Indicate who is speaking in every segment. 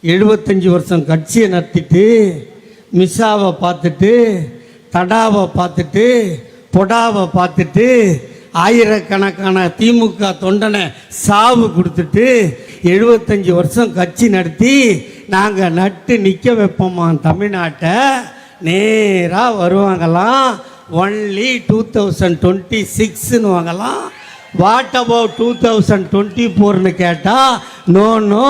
Speaker 1: 75 வருஷம் கட்சியை நடத்திட்டு மிஸ்ஸாவை பார்த்துட்டு தடாவை பார்த்துட்டு பொடாவை பார்த்துட்டு ஆயிரக்கணக்கான திமுக தொண்டனை சாவு கொடுத்துட்டு 75 வருஷம் கட்சி நடத்தி நாங்கள் நட்டு நிற்க வைப்போமா தமிழ்நாட்டை. நேராக வருவாங்களாம். ஒன்லி 2026ன்னு வாங்கலாம். வாட் அபவுட் 2024ன்னு கேட்டால் no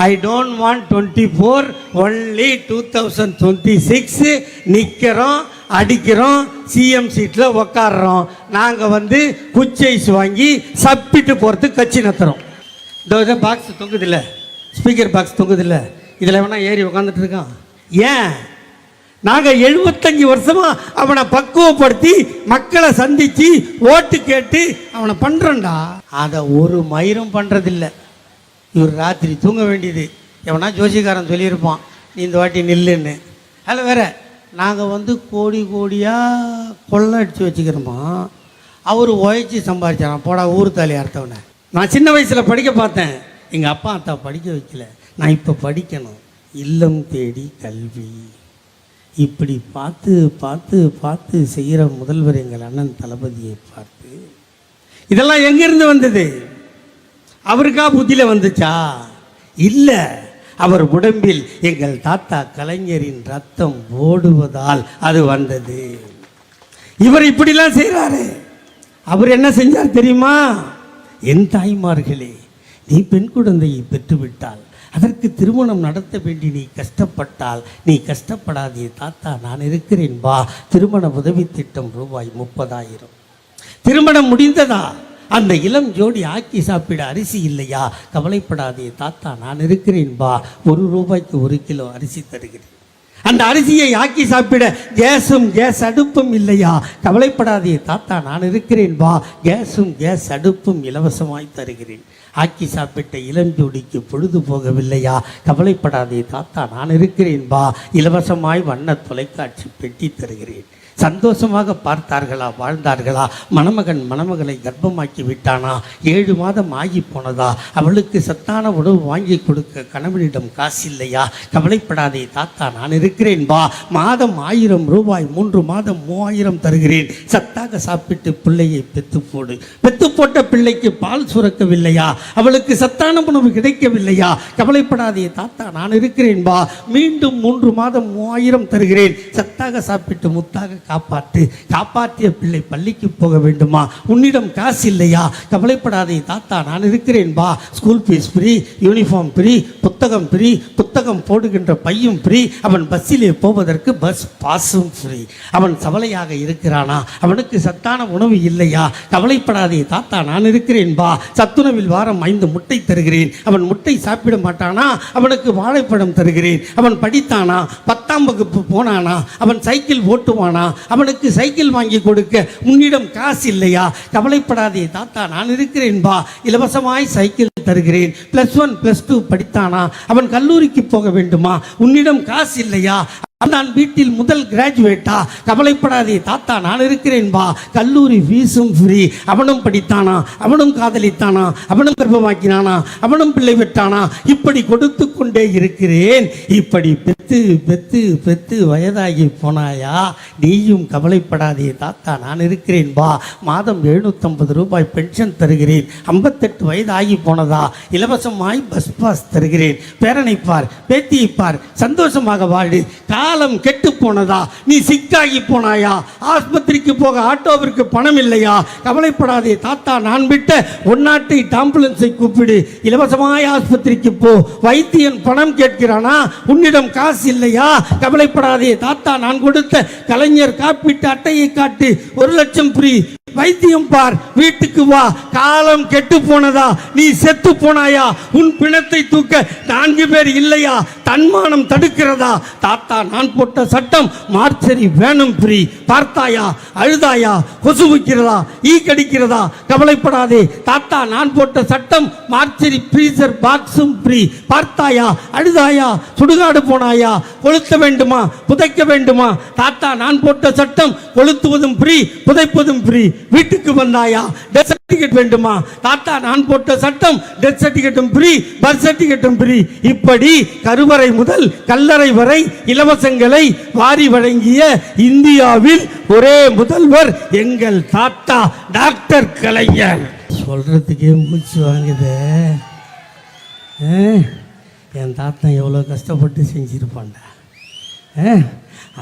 Speaker 1: I don't want 24, only 2026. நிற்கிறோம், அடிக்கிறோம், சிஎம் சீட்டில் உக்காடுறோம். நாங்கள் குச்சைஸ் வாங்கி சப்பிட்டு போகிறதுக்கு கட்சி நடத்துகிறோம். இந்த பாக்ஸ் தொங்குதில்ல, ஸ்பீக்கர் பாக்ஸ் தொங்குதில்ல, இதில் வேணா ஏறி உக்காந்துட்டு இருக்கான். ஏன்? நாங்கள் 75 வருஷமா அவனை பக்குவப்படுத்தி மக்களை சந்தித்து ஓட்டு கேட்டு அவனை பண்ணுறோண்டா. அதை ஒரு மயிரும் பண்ணுறதில்லை. இவர் ராத்திரி தூங்க வேண்டியது. எவனா ஜோசிக்காரன் சொல்லியிருப்பான், நீ இந்த வாட்டி நில்லுன்னு. அதில் வேற நாங்கள் கோடி கோடியாக கொள்ளை அடித்து வச்சுக்கிறோமா. அவர் உழைச்சி சம்பாதிச்சாரான். போடா ஊர் தாலி அர்த்தவனை. நான் சின்ன வயசில் படிக்க பார்த்தேன். எங்கள் அப்பா அத்தா படிக்க வைக்கல. நான் இப்போ படிக்கணும். இல்லம் தேடி கல்வி. இப்படி பார்த்து பார்த்து பார்த்து செய்கிற முதல்வர் எங்கள் அண்ணன் தளபதியை பார்த்து இதெல்லாம் எங்கேருந்து வந்தது? அவருக்கா புத்தியில் வந்துச்சா? இல்லை, அவர் உடம்பில் எங்கள் தாத்தா கலைஞரின் ரத்தம் ஓடுவதால் அது வந்தது. இவர் இப்படிலாம் செய்கிறாரு. அவர் என்ன செஞ்சார் தெரியுமா? என் தாய்மார்களே, நீ பெண் குழந்தையை பெற்றுவிட்டால் அதற்கு திருமணம் நடத்த வேண்டி நீ கஷ்டப்பட்டால் நீ கஷ்டப்படாதே, தாத்தா நான் இருக்கிறேன் வா. திருமண உதவி திட்டம் ரூபாய் 30,000. திருமணம் முடிந்ததா? அந்த இளம் ஜோடி ஆக்கி சாப்பிட அரிசி இல்லையா? கவலைப்படாதே தாத்தா நான் இருக்கிறேன் வா. 1 ரூபாய்க்கு 1 கிலோ அரிசி தருகிறேன். அந்த அரிசியை ஆக்கி சாப்பிட கேஸ் அடுப்பும் இல்லையா? கவலைப்படாதே தாத்தா நான் இருக்கிறேன் வா. கேஸ் அடுப்பும் இலவசமாய் தருகிறேன். ஆக்கி சாப்பிட்ட இளஞ்சோடிக்கு பொழுது போகவில்லையா? கவலைப்படாதே தாத்தா நான் இருக்கிறேன் வா. இலவசமாய் வண்ண தொலைக்காட்சி பெட்டி தருகிறேன். சந்தோஷமாக பார்த்தார்களா, வாழ்ந்தார்களா? மணமகளை கர்ப்பமாக்கி விட்டானா? 7 மாதம் ஆகி போனதா? அவளுக்கு சத்தான உணவு வாங்கி கொடுக்க கணவனிடம் காசு இல்லையா? கவலைப்படாதே தாத்தா நான் இருக்கிறேன் வா. மாதம் 1000 ரூபாய், 3 மாதம் 3000 தருகிறேன். சத்தாக சாப்பிட்டு பிள்ளையை பெத்து போடு. பெத்து போட்ட பிள்ளைக்கு பால் சுரக்கவில்லையா? அவளுக்கு சத்தான உணவு கிடைக்கவில்லையா? கவலைப்படாதே தாத்தா நான் இருக்கிறேன் வா. மீண்டும் 3 மாதம் 3000 தருகிறேன். சத்தாக சாப்பிட்டு முத்தாக காப்பாற்றிய பிள்ளை பள்ளிக்கு போக வேண்டுமா? உன்னிடம் காசு இல்லையா? கவலைப்படாதே தாத்தா நான் இருக்கிறேன் வா. School fees free, uniform free, புத்தகம் ஃப்ரீ, புத்தகம் போடுகின்ற பையும் ஃப்ரீ, அவன் பஸ்ஸிலே போவதற்கு பஸ் பாஸும் ஃப்ரீ. அவன் சவலையாக இருக்கிறானா? அவனுக்கு சத்தான உணவு இல்லையா? கவலைப்படாதே தாத்தா நான் இருக்கிறேன் வா. சத்துணவில் வாரம் 5 முட்டை தருகிறேன். அவன் முட்டை சாப்பிட மாட்டானா? அவனுக்கு வாழைப்பழம் தருகிறேன். அவன் படித்தானா? 10ஆம் வகுப்பு போனானா? அவன் சைக்கிள் ஓட்டுவானா? அவனுக்கு சைக்கிள் வாங்கி கொடுக்க உன்னிடம் காசு இல்லையா? கவலைப்படாதே தாத்தா நான் இருக்கிறேன் வா. இலவசமாய் சைக்கிள் தருகிறேன். +1 +2 படித்தானா? அவன் கல்லூரிக்கு போக வேண்டுமா? உன்னிடம் காசு இல்லையா? நான் வீட்டில் முதல் கிராஜுவேட்டா? கவலைப்படாதே தாத்தா நான் இருக்கிறேன் வா. கல்லூரி ஃபீஸும் ஃப்ரீ. அவனும் படித்தானா? அவனும் காதலித்தானா? அவனும் கர்ப்பமாக்கினானா? அவனும் பிள்ளை பெற்றானா? இப்படி கொடுத்து கொண்டே இருக்கிறேன். இப்படி பெத்து பெத்து பெத்து வயதாகி போனாயா? நீயும் கவலைப்படாதே தாத்தா நான் இருக்கிறேன் வா. மாதம் 750 ரூபாய் பென்ஷன் தருகிறேன். 58 வயதாகி போனதா? இலவசமாய் பஸ் பாஸ் தருகிறேன். பேரனை பார், பேத்தியை பார், சந்தோஷமாக வாழு. காலம் கெட்டு போனதா? நீ சிக்காகி போனாயா? ஆஸ்பத்திரிக்கு போக ஆட்டோவிற்கு பணம் இல்லையா? கவலைப்படாதே தாத்தா நான் விட்ட 108 ஆம்புலன்ஸை கூப்பிடு. இலவசமாய் ஆஸ்பத்திரிக்கு போ. வைத்தியன் பணம் கேட்கிறானா? உன்னிடம் காசு இல்லையா? கவலைப்படாதே தாத்தா நான் கொடுத்த கலைஞர் காப்பீட்டு அட்டையை காட்டு. 1 லட்சம் ஃப்ரீ. வைத்தியம் பார், வீட்டுக்கு வா. காலம் கெட்டு போனதா? நீ செத்து போனாயா? உன் பிணத்தை தூக்க 4 பேர் இல்லையா? தன்மானம் தடுக்கிறதா? தாத்தா நான் போட்ட சட்டம் மார்ச்சரி வேணும் ஃப்ரீ. பார்த்தாயா? அழுதாயா? கொசு வைக்கிறதா? ஈ கடிக்கிறதா? கவலைப்படாதே தாத்தா நான் போட்ட சட்டம் மார்ச்சரி ஃப்ரீசர் பாக்ஸும் ஃப்ரீ. பார்த்தாயா? அழுதாயா? சுடுகாடு போனாயா? கொளுத்த வேண்டுமா? புதைக்க வேண்டுமா? தாத்தா நான் போட்ட சட்டம் கொளுத்துவதும் ஃப்ரீ, புதைப்பதும் ஃப்ரீ. வீட்டுக்கு வந்தாயா? சர்டிபிகேட் வேண்டுமா? தாத்தா நான் போட்ட சட்டம் டெத் சர்டிபிகேட்டும் ஃப்ரீ, பர்த் சர்டிபிகேட்டும் ஃப்ரீ. இப்படி கருவறை முதல் கல்லறை வரை இலவசங்களை வாரி வழங்கிய இந்தியாவில் ஒரே முதல்வர் எங்கள் தாத்தா டாக்டர் கலைஞர். சொல்றதுக்கே மூச்சு வாங்குதே. என் தாத்தா எவ்வளோ கஷ்டப்பட்டு செஞ்சிருப்பான்டா.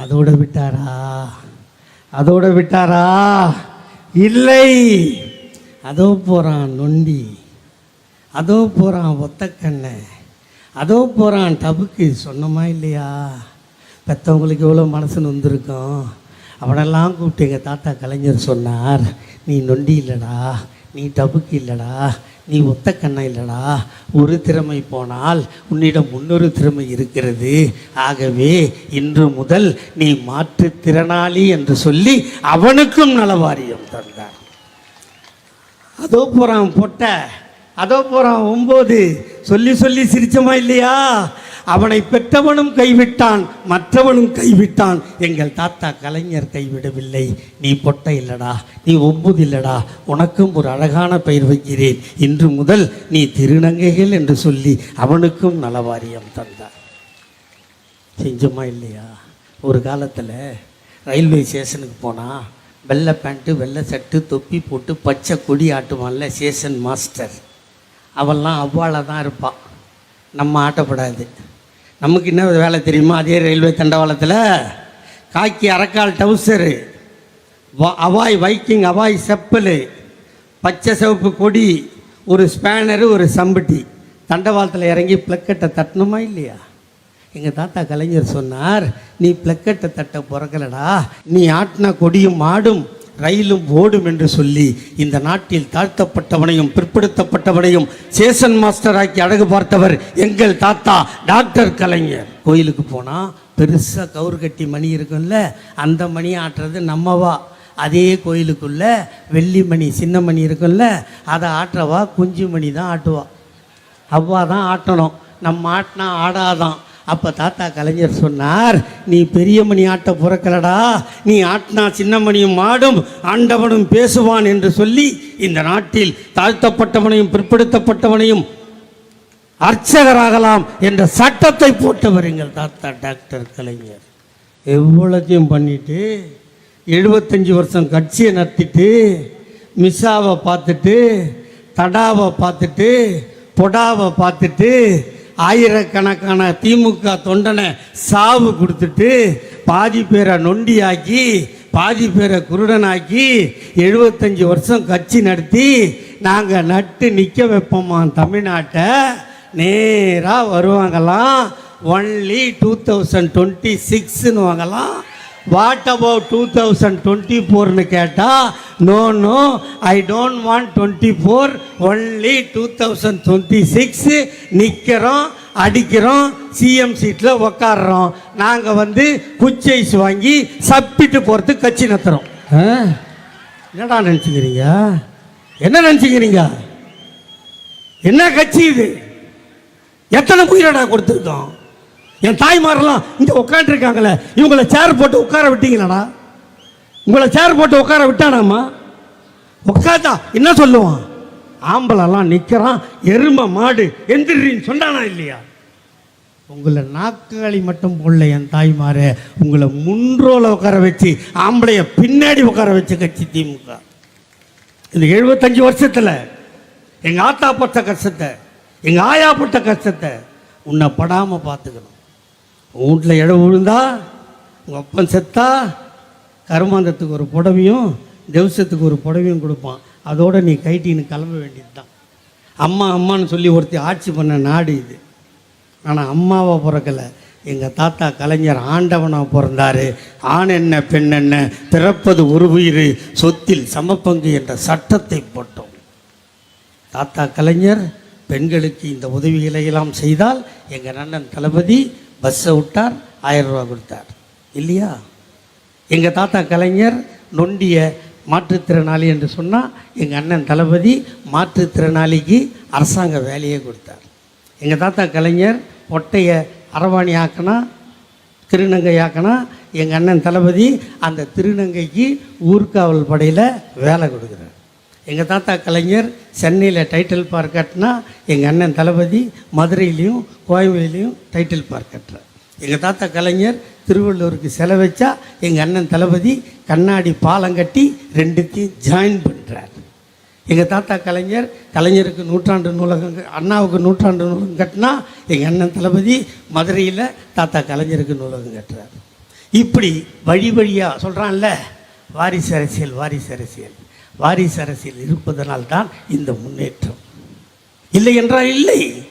Speaker 1: அதோட விட்டாரா? அதோட விட்டாரா? இல்லை. அதோ போகிறான் நொண்டி, அதோ போகிறான் ஒத்தக்கண்ணை, அதோ போகிறான் டபுக்கு. சொன்னமா இல்லையா? பெற்றவங்களுக்கு எவ்வளோ மனசு வந்திருக்கும். அவனெல்லாம் கூப்பிட்டு எங்கள் தாத்தா கலைஞர் சொன்னார், நீ நொண்டி இல்லைடா, நீ டபுக்கு இல்லைடா, நீ ஒத்தக்கண்ணா இல்லைடா. ஒரு திறமை போனால் உன்னிடம் இன்னொரு திறமை இருக்கிறது. ஆகவே இன்று முதல் நீ மாற்றுத்திறனாளி என்று சொல்லி அவனுக்கும் நலவாரியம் தந்தார். அதோ போகிறான் பொட்ட, அதோ போகிறான் 9. சொல்லி சொல்லி சிரிச்சமா இல்லையா? அவனை பெற்றவனும் கைவிட்டான், மற்றவனும் கைவிட்டான். எங்கள் தாத்தா கலைஞர் கைவிடவில்லை. நீ பொட்டை இல்லடா, நீ 9 இல்லடா, உனக்கும் ஒரு அழகான பெயர் வைக்கிறேன். இன்று முதல் நீ திருநங்கைகள் என்று சொல்லி அவனுக்கும் நலவாரியம் தந்தார். செஞ்சோமா இல்லையா? ஒரு காலத்தில் ரயில்வே ஸ்டேஷனுக்கு போனால் வெள்ளை பேண்ட்டு வெள்ளை சட்டு தொப்பி போட்டு பச்சை கொடி ஆட்டுவான்ல ஸ்டேஷன் மாஸ்டர், அவெல்லாம் அவ்வாளாக தான் இருப்பான். நம்ம ஆட்டப்படாது. நமக்கு என்ன வேலை தெரியுமா? அதே ரயில்வே தண்டவாளத்தில் காக்கி அரக்கால் டவுசரு, அவாய் வைக்கிங் அவாய் செப்பல், பச்சை சிவப்பு கொடி, ஒரு ஸ்பேனரு, ஒரு சம்பட்டி. தண்டவாளத்தில் இறங்கி பிளக்கெட்டை தட்டணுமா இல்லையா? எங்கள் தாத்தா கலைஞர் சொன்னார், நீ பிளக்கெட்டை தட்ட பிறக்கலடா, நீ ஆட்டினா கொடியும் ஆடும் ரயிலும் ஓடும் என்று சொல்லி இந்த நாட்டில் தாழ்த்தப்பட்டவனையும் பிற்படுத்தப்பட்டவனையும் சேஷன் மாஸ்டராக்கி அழகு பார்த்தவர் எங்கள் தாத்தா டாக்டர் கலைஞர். கோயிலுக்கு போனால் பெருசாக கவுறு கட்டி மணி இருக்கும்ல, அந்த மணி ஆட்டுறது நம்மவா. அதே கோயிலுக்குள்ள வெள்ளி மணி சின்ன மணி இருக்கும்ல, அதை ஆட்டுறவா குஞ்சு மணி தான் ஆட்டுவா. அவ்வா தான் ஆட்டணும், நம்ம ஆட்டினா ஆடாதான். அப்போ தாத்தா கலைஞர் சொன்னார், நீ பெரிய மணி ஆட்ட பிறக்கலடா, நீ ஆட்டினா சின்ன மணியும் ஆடும் ஆண்டவனும் பேசுவான் என்று சொல்லி இந்த நாட்டில் தாழ்த்தப்பட்டவனையும் பிற்படுத்தப்பட்டவனையும் அர்ச்சகராகலாம் என்ற சட்டத்தை போட்டவர் எங்கள் தாத்தா டாக்டர் கலைஞர். எவ்வளோத்தையும் பண்ணிட்டு 75 வருஷம் கட்சியை நடத்திட்டு மிஸ்ஸாவை பார்த்துட்டு தடாவை பார்த்துட்டு பொடாவை பார்த்துட்டு ஆயிரக்கணக்கான திமுக தொண்டனை சாவு கொடுத்துட்டு பாதி பேரை நொண்டியாக்கி பாதி பேரை குருடனாக்கி 75 வருஷம் கட்சி நடத்தி நாங்கள் நட்டு நிற்க வைப்போமா தமிழ்நாட்டை. நேராக வருவாங்களாம், ஒன்லி 2026ன்னு வாங்கலாம். வாட் அபவுட் 2024ன்னு கேட்டால் no no, I don't want 24, only 2026. நிற்கிறோம், அடிக்கிறோம், சிஎம் சீட்டில் உக்காடுறோம். நாங்கள் குச்சைஸ் வாங்கி சப்பிட்டு போகிறதுக்கு கட்சி நடத்துகிறோம். என்னடா நினச்சிக்கிறீங்க? என்ன நினச்சிக்கிறீங்க? என்ன கட்சி இது? எத்தனை உயிரடா கொடுத்துருக்கோம்? என் தாய்மாரெல்லாம் இங்கே உட்காந்துருக்காங்களே, இவங்களை சேர் போட்டு உட்கார விட்டீங்களாடா? உங்களை சேர் போட்டு உட்கார விட்டானாமா? உட்காந்தா என்ன சொல்லுவான்? ஆம்பளெல்லாம் நிற்கிறான், எருமை மாடு எந்திரின்னு சொன்னானா இல்லையா? உங்களை நாக்காளி மட்டும் போடல என் தாய்மாரே, உங்களை முன்றோல உட்கார வச்சு ஆம்பளைய பின்னாடி உட்கார வச்ச கட்சி திமுக. இந்த 75 வருஷத்தில் எங்கள் ஆத்தா பட்ட கஷ்டத்தை, எங்கள் ஆயா பட்ட கஷ்டத்தை உன்னை படாமல் பார்த்துக்கணும். வீட்டில் இடம் விழுந்தா, உங்கள் அப்பன் செத்தா கருமாந்தத்துக்கு ஒரு புடவையும் தெவசத்துக்கு ஒரு புடவையும் கொடுப்பான். அதோடு நீ கைட்டின்னு கிளம்ப வேண்டியது தான். அம்மா அம்மான்னு சொல்லி ஒருத்தி ஆட்சி பண்ண நாடு இது. ஆனால் அம்மாவை பிறக்கலை. எங்கள் தாத்தா கலைஞர் ஆண்டவனாக பிறந்தார். ஆண் என்ன பெண் என்ன, பிறப்பது ஒரு உயிர், சொத்தில் சமப்பங்கு என்ற சட்டத்தை போட்டோம். தாத்தா கலைஞர் பெண்களுக்கு இந்த உதவிகளை எல்லாம் செய்தால் எங்கள் அண்ணன் தளபதி பஸ்ஸை விட்டார், 1000 ரூபா கொடுத்தார் இல்லையா? எங்கள் தாத்தா கலைஞர் நொண்டிய மாற்றுத்திறனாளி என்று சொன்னால் எங்கள் அண்ணன் தளபதி மாற்றுத்திறனாளிக்கு அரசாங்க வேலையே கொடுத்தார். எங்கள் தாத்தா கலைஞர் பொட்டைய அரவாணி ஆக்கினா, திருநங்கை ஆக்கினா, எங்கள் அண்ணன் தளபதி அந்த திருநங்கைக்கு ஊர்காவல் படையில் வேலை கொடுக்குறார். எங்கள் தாத்தா கலைஞர் சென்னையில் டைட்டில் பார்க் கட்டினா, எங்கள் அண்ணன் தளபதி மதுரையிலையும் கோயம்பேலையும் டைட்டில் பார்க் கட்டுறார். எங்கள் தாத்தா கலைஞர் திருவள்ளூருக்கு சிலை வச்சா, எங்கள் அண்ணன் தளபதி கண்ணாடி பாலம் கட்டி ரெண்டுத்தையும் ஜாயின் பண்ணுறார். எங்கள் தாத்தா கலைஞர் கலைஞருக்கு நூற்றாண்டு நூலகம், அண்ணாவுக்கு நூற்றாண்டு நூலகம் கட்டினா, எங்கள் அண்ணன் தளபதி மதுரையில் தாத்தா கலைஞருக்கு நூலகம் கட்டுறார். இப்படி வழி வழியாக சொல்கிறான்ல, வாரிசு அரசியல் வாரிசு அரசியல். வாரிசு அரசியல் இருப்பதனால்தான் இந்த முன்னேற்றம். இல்லை என்றால் இல்லை.